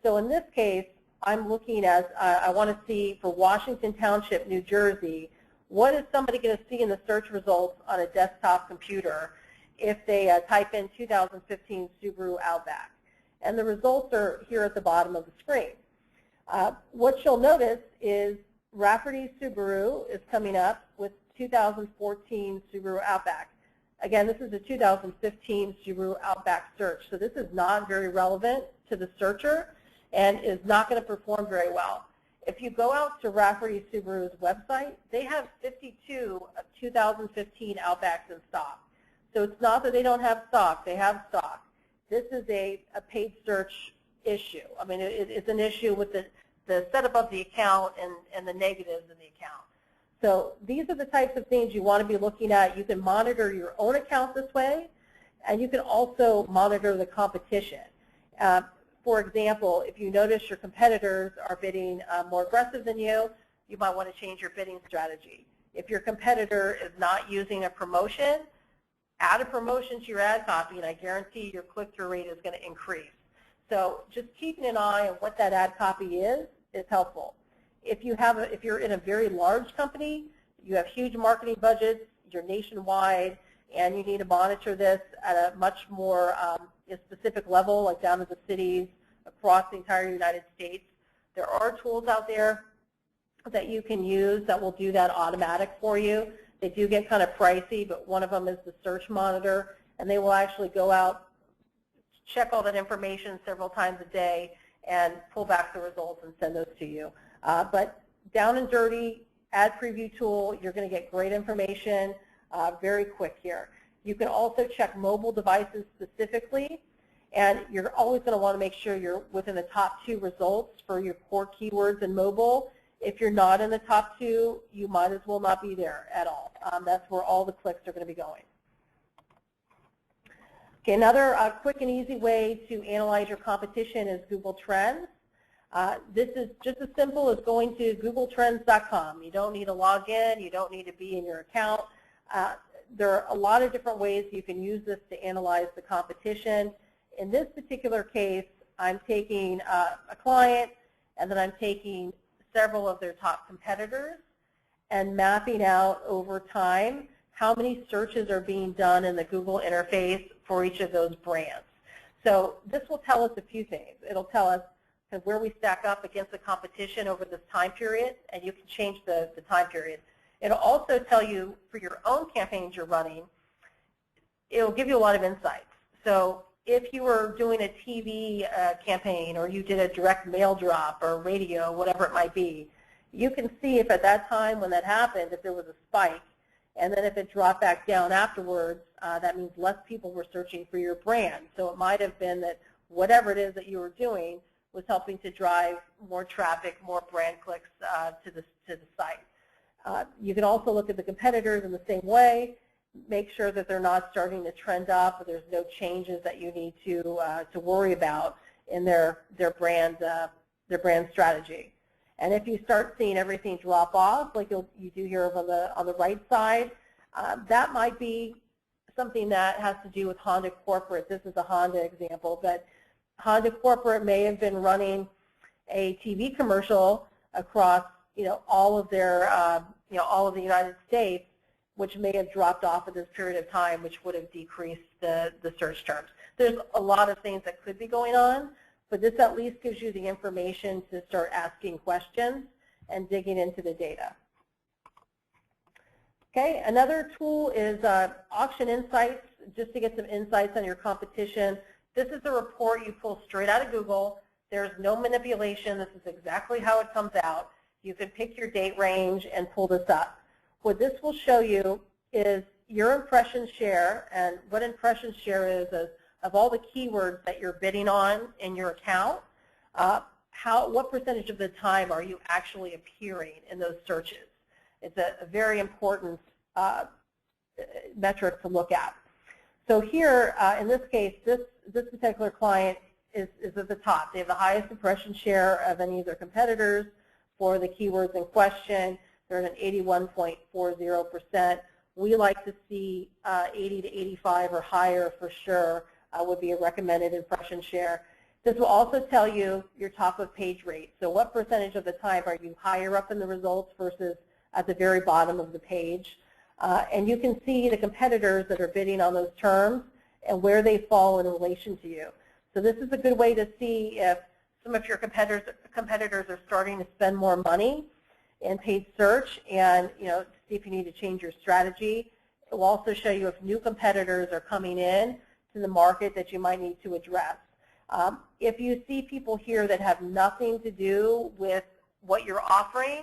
So in this case, I'm looking at, I want to see for Washington Township, New Jersey, what is somebody going to see in the search results on a desktop computer if they type in 2015 Subaru Outback. And the results are here at the bottom of the screen. What you'll notice is Rafferty Subaru is coming up with 2014 Subaru Outback. Again, this is a 2015 Subaru Outback search, so this is not very relevant to the searcher and is not going to perform very well. If you go out to Rafferty Subaru's website, they have 52 of 2015 Outbacks in stock. So it's not that they don't have stock, they have stock. This is a paid search issue. I mean, it's an issue with the setup of the account and the negatives in the account. So these are the types of things you want to be looking at. You can monitor your own account this way, and you can also monitor the competition. For example, if you notice your competitors are bidding more aggressive than you, you might want to change your bidding strategy. If your competitor is not using a promotion, add a promotion to your ad copy, and I guarantee your click-through rate is going to increase. So just keeping an eye on what that ad copy is helpful. If you're in a very large company, you have huge marketing budgets, you're nationwide, and you need to monitor this at a much more specific level, like down to the cities across the entire United States. There are tools out there that you can use that will do that automatic for you. They do get kind of pricey, but one of them is the Search Monitor, and they will actually go out, check all that information several times a day, and pull back the results and send those to you. But down and dirty, Ad Preview Tool, you're going to get great information very quick here. You can also check mobile devices specifically, and you're always going to want to make sure you're within the top 2 results for your core keywords in mobile. If you're not in the top 2, you might as well not be there at all. That's where all the clicks are going to be going. Okay, another quick and easy way to analyze your competition is Google Trends. This is just as simple as going to googletrends.com. You don't need to log in. You don't need to be in your account. There are a lot of different ways you can use this to analyze the competition. In this particular case, I'm taking a client, and then I'm taking several of their top competitors and mapping out over time how many searches are being done in the Google interface for each of those brands. So this will tell us a few things. It'll tell us where we stack up against the competition over this time period, and you can change the time period. It'll also tell you for your own campaigns you're running, it'll give you a lot of insights. So if you were doing a TV campaign, or you did a direct mail drop or radio, whatever it might be, you can see if at that time when that happened, if there was a spike, and then if it dropped back down afterwards, that means less people were searching for your brand. So it might have been that whatever it is that you were doing was helping to drive more traffic, more brand clicks to the site. You can also look at the competitors in the same way, make sure that they're not starting to trend up, or there's no changes that you need to worry about in their brand strategy. And if you start seeing everything drop off, like you do here on the right side, that might be something that has to do with Honda Corporate. This is a Honda example, but Honda Corporate may have been running a TV commercial across all of their all of the United States, which may have dropped off at this period of time, which would have decreased the search terms. There's a lot of things that could be going on, but this at least gives you the information to start asking questions and digging into the data. Okay, another tool is Auction Insights, just to get some insights on your competition. This is a report you pull straight out of Google. There's no manipulation. This is exactly how it comes out. You can pick your date range and pull this up. What this will show you is your impression share, and what impression share is of all the keywords that you're bidding on in your account. What percentage of the time are you actually appearing in those searches? It's a very important metric to look at. So here, in this case, this particular client is at the top. They have the highest impression share of any of their competitors for the keywords in question. They're at an 81.40%. We like to see 80 to 85 or higher for sure would be a recommended impression share. This will also tell you your top of page rate. So what percentage of the time are you higher up in the results versus at the very bottom of the page? And you can see the competitors that are bidding on those terms and where they fall in relation to you. So this is a good way to see if some of your competitors are starting to spend more money in paid search, and to see if you need to change your strategy. It will also show you if new competitors are coming in to the market that you might need to address. If you see people here that have nothing to do with what you're offering,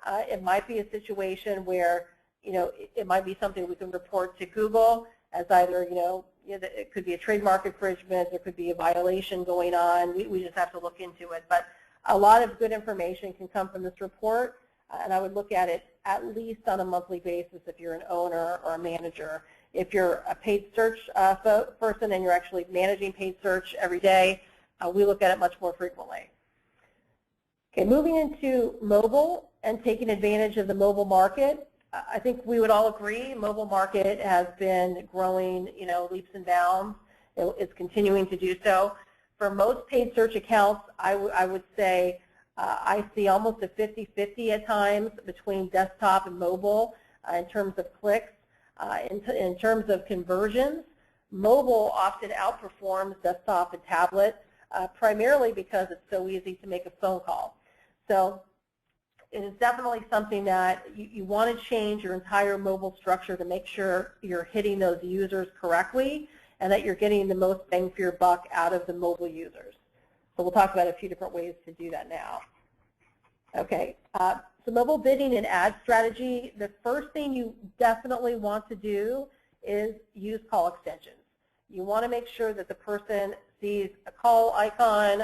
it might be a situation where it might be something we can report to Google as either it could be a trademark infringement, there could be a violation going on. We just have to look into it. But a lot of good information can come from this report, and I would look at it at least on a monthly basis if you're an owner or a manager. If you're a paid search person and you're actually managing paid search every day, we look at it much more frequently. Okay, moving into mobile and taking advantage of the mobile market. I think we would all agree mobile market has been growing, leaps and bounds. It's continuing to do so. For most paid search accounts, I would say I see almost a 50-50 at times between desktop and mobile in terms of clicks. In terms of conversions, mobile often outperforms desktop and tablet, primarily because it's so easy to make a phone call. So it is definitely something that you want to change your entire mobile structure to make sure you're hitting those users correctly and that you're getting the most bang for your buck out of the mobile users. So we'll talk about a few different ways to do that now. Okay, so mobile bidding and ad strategy, the first thing you definitely want to do is use call extensions. You want to make sure that the person sees a call icon,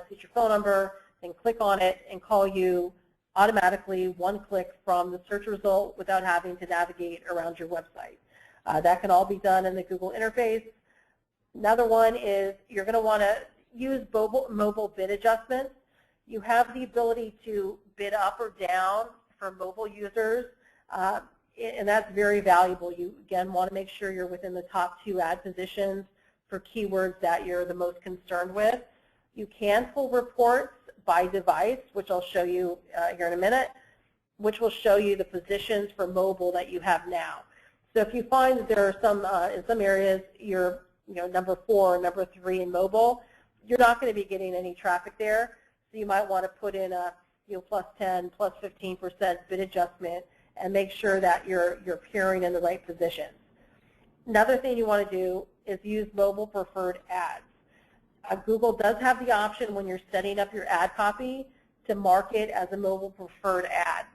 sees your phone number, and click on it and call you automatically one click from the search result without having to navigate around your website. That can all be done in the Google interface. Another one is you're going to want to use mobile bid adjustments. You have the ability to bid up or down for mobile users, and that's very valuable. You, again, want to make sure you're within the top 2 ad positions for keywords that you're the most concerned with. You can pull reports by device, which I'll show you here in a minute, which will show you the positions for mobile that you have now. So if you find that there are some, in some areas, you're number 4 or number 3 in mobile, you're not going to be getting any traffic there. So you might want to put in a plus 10, plus 15% bid adjustment and make sure that you're appearing in the right positions. Another thing you want to do is use mobile preferred ads. Google does have the option when you're setting up your ad copy to mark it as a mobile preferred ad.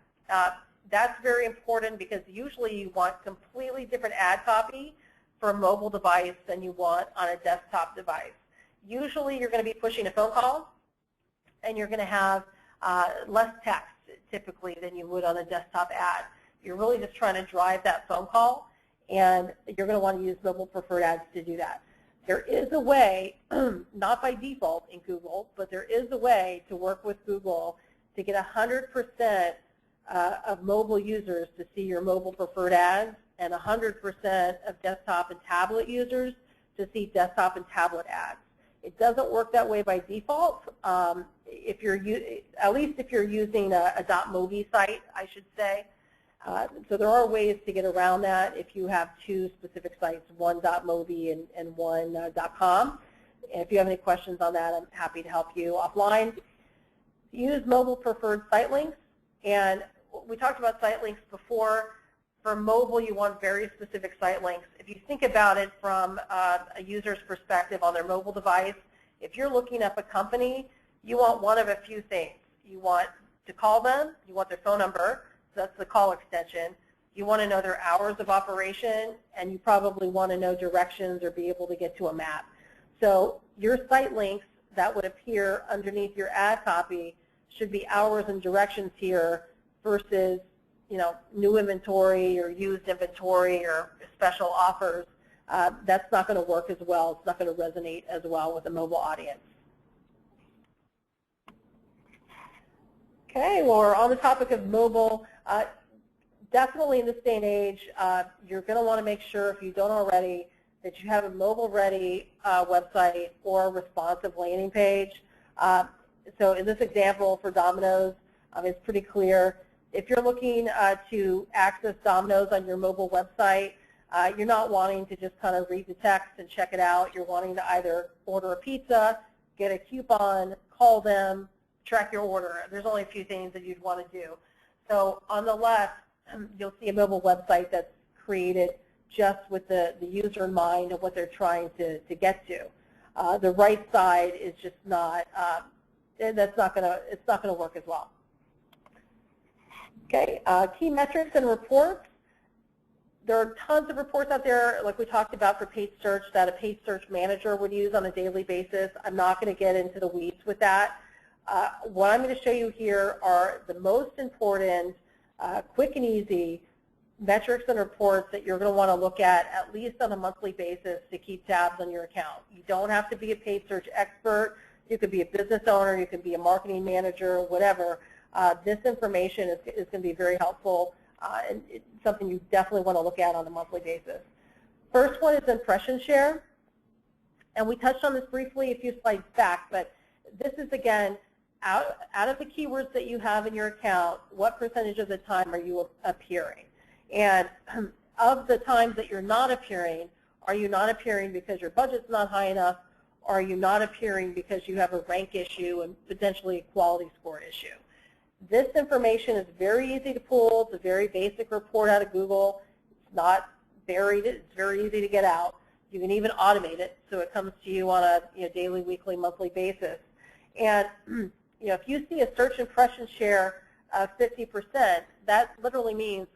That's very important because usually you want completely different ad copy for a mobile device than you want on a desktop device. Usually you're going to be pushing a phone call and you're going to have less text typically than you would on a desktop ad. You're really just trying to drive that phone call, and you're going to want to use mobile preferred ads to do that. There is a way, not by default in Google, but there is a way to work with Google to get 100% of mobile users to see your mobile preferred ads and 100% of desktop and tablet users to see desktop and tablet ads. It doesn't work that way by default. If you're, at least if you're using a .mobi site, I should say. So there are ways to get around that if you have two specific sites, one .mobi and one .com. And if you have any questions on that, I'm happy to help you offline. Use mobile preferred site links. And we talked about site links before. For mobile, you want very specific site links. If you think about it from a user's perspective on their mobile device, if you're looking up a company, you want one of a few things. You want to call them, you want their phone number, so that's the call extension. You want to know their hours of operation, and you probably want to know directions or be able to get to a map. So your site links that would appear underneath your ad copy should be hours and directions here versus, you know, new inventory or used inventory or special offers. That's not going to work as well. It's not going to resonate as well with a mobile audience. Okay, well, we're on the topic of mobile. Definitely in this day and age, you're going to want to make sure, if you don't already, that you have a mobile-ready website or a responsive landing page. So in this example for Domino's, it's pretty clear. If you're looking to access Domino's on your mobile website, you're not wanting to just kind of read the text and check it out. You're wanting to either order a pizza, get a coupon, call them, track your order. There's only a few things that you'd want to do. So on the left, you'll see a mobile website that's created just with the user in mind of what they're trying to get to. The right side is just not, it's not going to work as well. Okay, key metrics and reports. There are tons of reports out there, like we talked about for paid search, that a paid search manager would use on a daily basis. I'm not going to get into the weeds with that. What I'm going to show you here are the most important, quick and easy metrics and reports that you're going to want to look at least on a monthly basis to keep tabs on your account. You don't have to be a paid search expert. You could be a business owner. You could be a marketing manager, whatever. This information is going to be very helpful, and it's something you definitely want to look at on a monthly basis. First one is impression share, and we touched on this briefly a few slides back, but this is, again, out of the keywords that you have in your account, what percentage of the time are you appearing? And of the times that you're not appearing, are you not appearing because your budget's not high enough, or are you not appearing because you have a rank issue and potentially a quality score issue? This information is very easy to pull. It's a very basic report out of Google. It's not buried. It's very easy to get out. You can even automate it so it comes to you on a daily, weekly, monthly basis. And if you see a search impression share of 50%, that literally means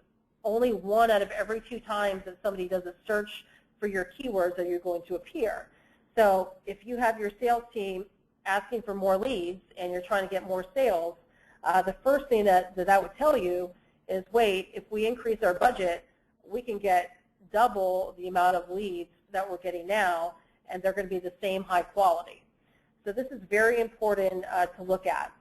only 1 out of every 2 times that somebody does a search for your keywords are you going to appear. So if you have your sales team asking for more leads and you're trying to get more sales, the first thing that would tell you is, wait, if we increase our budget, we can get double the amount of leads that we're getting now, and they're going to be the same high quality. So this is very important to look at.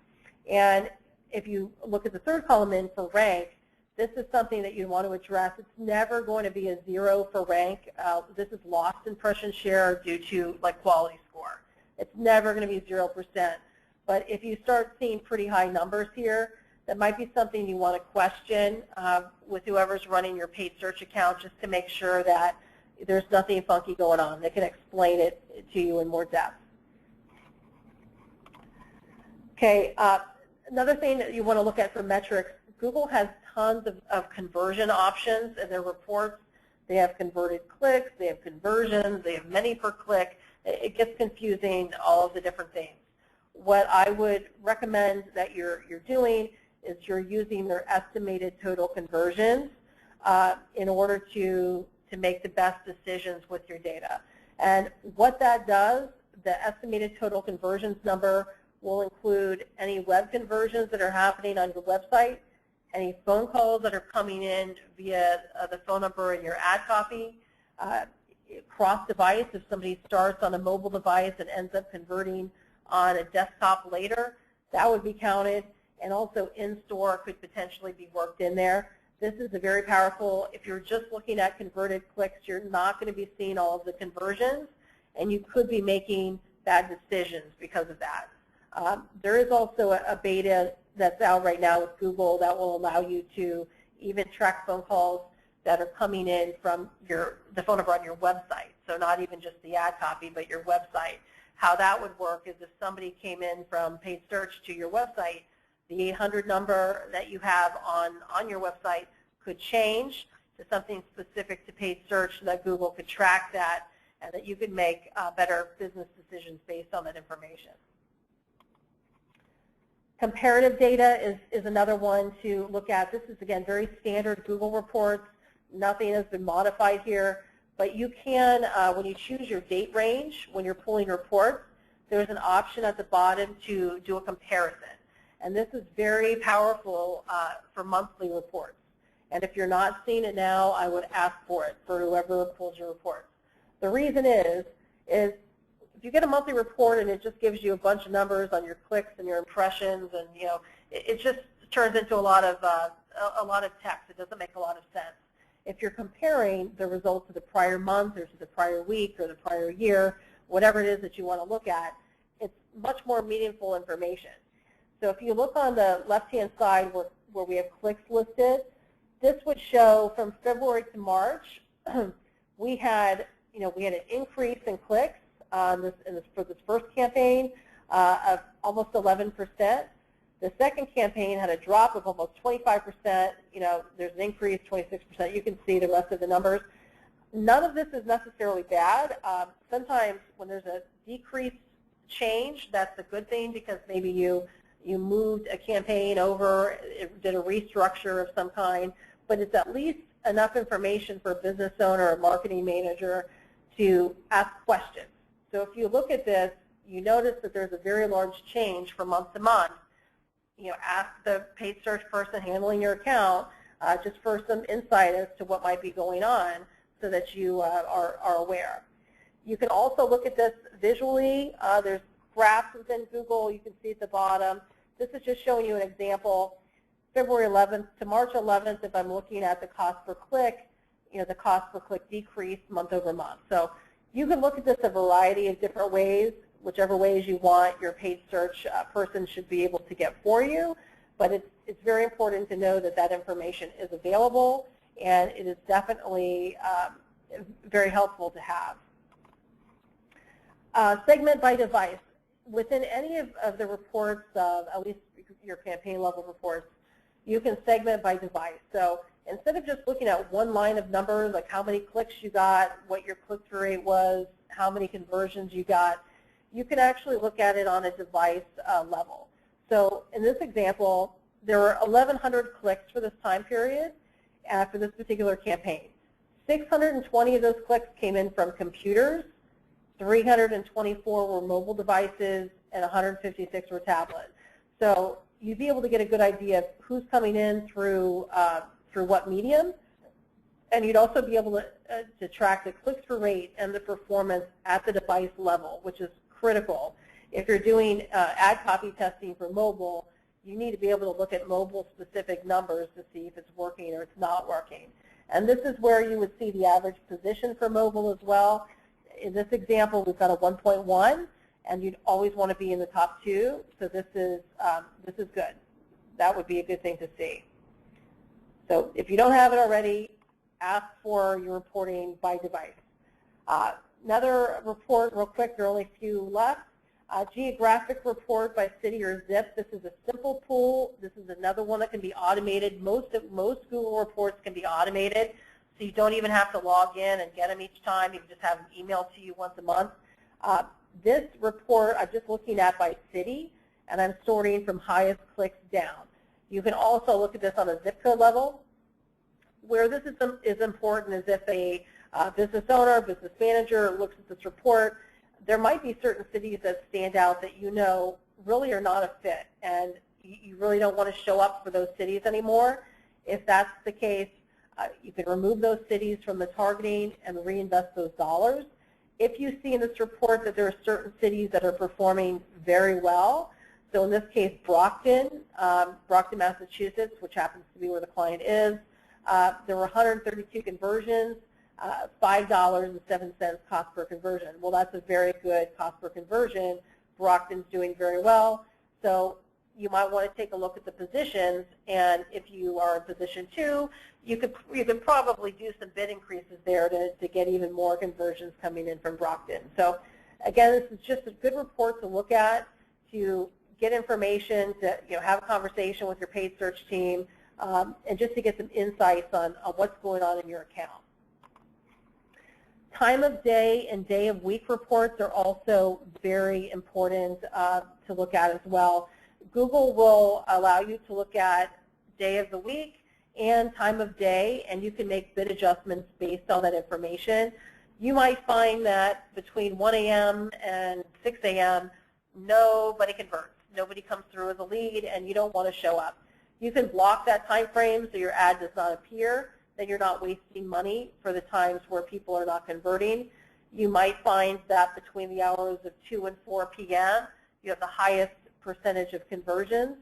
And if you look at the third column in for rank, this is something that you want to address. It's never going to be a 0 for rank. This is lost impression share due to quality score. It's never going to be 0%. But if you start seeing pretty high numbers here, that might be something you want to question with whoever's running your paid search account, just to make sure that there's nothing funky going on. They can explain it to you in more depth. Okay, another thing that you want to look at for metrics, Google has tons of conversion options in their reports. they have converted clicks, they have conversions, they have many per click. It gets confusing, all of the different things. What I would recommend that you're doing is you're using their estimated total conversions in order to make the best decisions with your data. And what that does, the estimated total conversions number will include any web conversions that are happening on your website, any phone calls that are coming in via the phone number in your ad copy, cross-device, if somebody starts on a mobile device and ends up converting on a desktop later, that would be counted, and also in-store could potentially be worked in there. This is a very powerful, if you're just looking at converted clicks, you're not going to be seeing all of the conversions, and you could be making bad decisions because of that. There is also a beta that's out right now with Google that will allow you to even track phone calls that are coming in from the phone number on your website. So not even just the ad copy, but your website. How that would work is if somebody came in from paid search to your website, the 800 number that you have on your website could change to something specific to paid search so that Google could track that and that you could make better business decisions based on that information. Comparative data is another one to look at. This is, again, very standard Google reports. Nothing has been modified here. But you can, when you choose your date range, when you're pulling reports, there's an option at the bottom to do a comparison. And this is very powerful for monthly reports. And if you're not seeing it now, I would ask for it for whoever pulls your reports. The reason is if you get a monthly report and it just gives you a bunch of numbers on your clicks and your impressions, and it just turns into a lot of text. It doesn't make a lot of sense. If you're comparing the results of the prior month or to the prior week or the prior year, whatever it is that you want to look at, it's much more meaningful information. So if you look on the left-hand side where we have clicks listed, this would show from February to March, we had an increase in clicks for this first campaign of almost 11%. The second campaign had a drop of almost 25%. There's an increase, 26%. You can see the rest of the numbers. None of this is necessarily bad. Sometimes when there's a decreased change, that's a good thing because maybe you moved a campaign over, did a restructure of some kind, but it's at least enough information for a business owner or marketing manager to ask questions. So if you look at this, you notice that there's a very large change from month to month. Ask the paid search person handling your account just for some insight as to what might be going on so that you are aware. You can also look at this visually. There's graphs within Google. You can see at the bottom. This is just showing you an example. February 11th to March 11th, if I'm looking at the cost per click, the cost per click decreased month over month. So you can look at this a variety of different ways. Whichever ways you want, your paid search person should be able to get for you. But it's very important to know that that information is available, and it is definitely very helpful to have. Segment by device. Within any of the reports, at least your campaign level reports, you can segment by device. So instead of just looking at one line of numbers, like how many clicks you got, what your click-through rate was, how many conversions you got, you can actually look at it on a device level. So in this example, there were 1,100 clicks for this time period for this particular campaign. 620 of those clicks came in from computers, 324 were mobile devices, and 156 were tablets. So you'd be able to get a good idea of who's coming in through what medium, and you'd also be able to track the click-through rate and the performance at the device level, which is critical. If you're doing ad copy testing for mobile, you need to be able to look at mobile-specific numbers to see if it's working or it's not working. And this is where you would see the average position for mobile as well. In this example, we've got a 1.1, and you'd always want to be in the top 2. So this is good. That would be a good thing to see. So if you don't have it already, ask for your reporting by device. Another report, real quick, there are only a few left. Geographic report by city or zip. This is a simple tool. This is another one that can be automated. Most Google reports can be automated. so you don't even have to log in and get them each time. You can just have them emailed to you once a month. This report I'm just looking at by city, and I'm sorting from highest clicks down. You can also look at this on a zip code level. Where this is important is if a business owner, business manager looks at this report, there might be certain cities that stand out that you know really are not a fit, and you really don't want to show up for those cities anymore. If that's the case, you can remove those cities from the targeting and reinvest those dollars. If you see in this report that there are certain cities that are performing very well, so in this case Brockton, Massachusetts, which happens to be where the client is, there were 132 conversions, $5.07 cost per conversion. Well, that's a very good cost per conversion. Brockton's doing very well, so you might want to take a look at the positions, and if you are in position 2, you could probably do some bid increases there to get even more conversions coming in from Brockton. So again, this is just a good report to look at, to get information, to have a conversation with your paid search team, and just to get some insights on what's going on in your account. Time of day and day of week reports are also very important to look at as well. Google will allow you to look at day of the week and time of day, and you can make bid adjustments based on that information. You might find that between 1 a.m. and 6 a.m., nobody converts. Nobody comes through as a lead, and you don't want to show up. You can block that time frame so your ad does not appear, then you're not wasting money for the times where people are not converting. You might find that between the hours of 2 and 4 p.m., you have the highest percentage of conversions.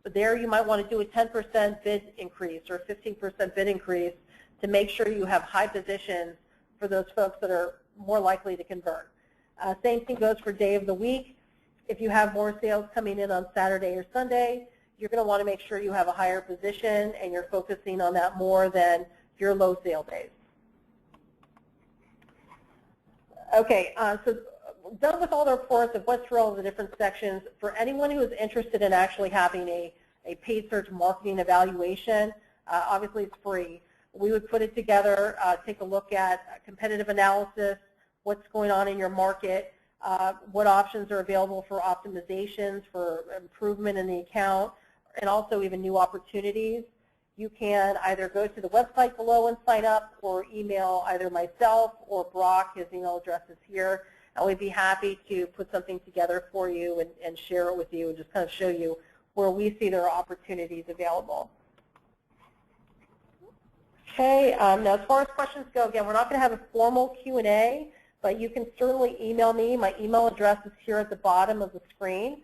But there you might want to do a 10% bid increase or 15% bid increase to make sure you have high positions for those folks that are more likely to convert. Same thing goes for day of the week. If you have more sales coming in on Saturday or Sunday, you're going to want to make sure you have a higher position and you're focusing on that more than your low sale days. Okay, so done with all the reports of what's through all the different sections. For anyone who is interested in actually having a paid search marketing evaluation, obviously it's free. We would put it together, take a look at competitive analysis, what's going on in your market, what options are available for optimizations, for improvement in the account, and also even new opportunities. You can either go to the website below and sign up, or email either myself or Brock. His email address is here, and we'd be happy to put something together for you and share it with you and just kind of show you where we see there are opportunities available. Okay, now as far as questions go, again, we're not going to have a formal Q&A, but you can certainly email me. My email address is here at the bottom of the screen.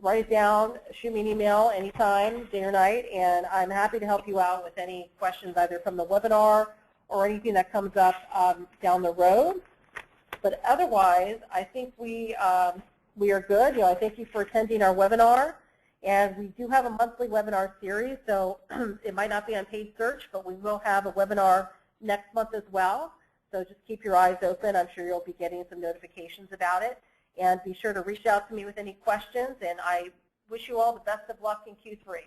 Write it down, shoot me an email anytime, day or night, and I'm happy to help you out with any questions either from the webinar or anything that comes up down the road. But otherwise, I think we are good. I thank you for attending our webinar. And we do have a monthly webinar series, so it might not be on paid search, but we will have a webinar next month as well. So just keep your eyes open. I'm sure you'll be getting some notifications about it. And be sure to reach out to me with any questions, and I wish you all the best of luck in Q3.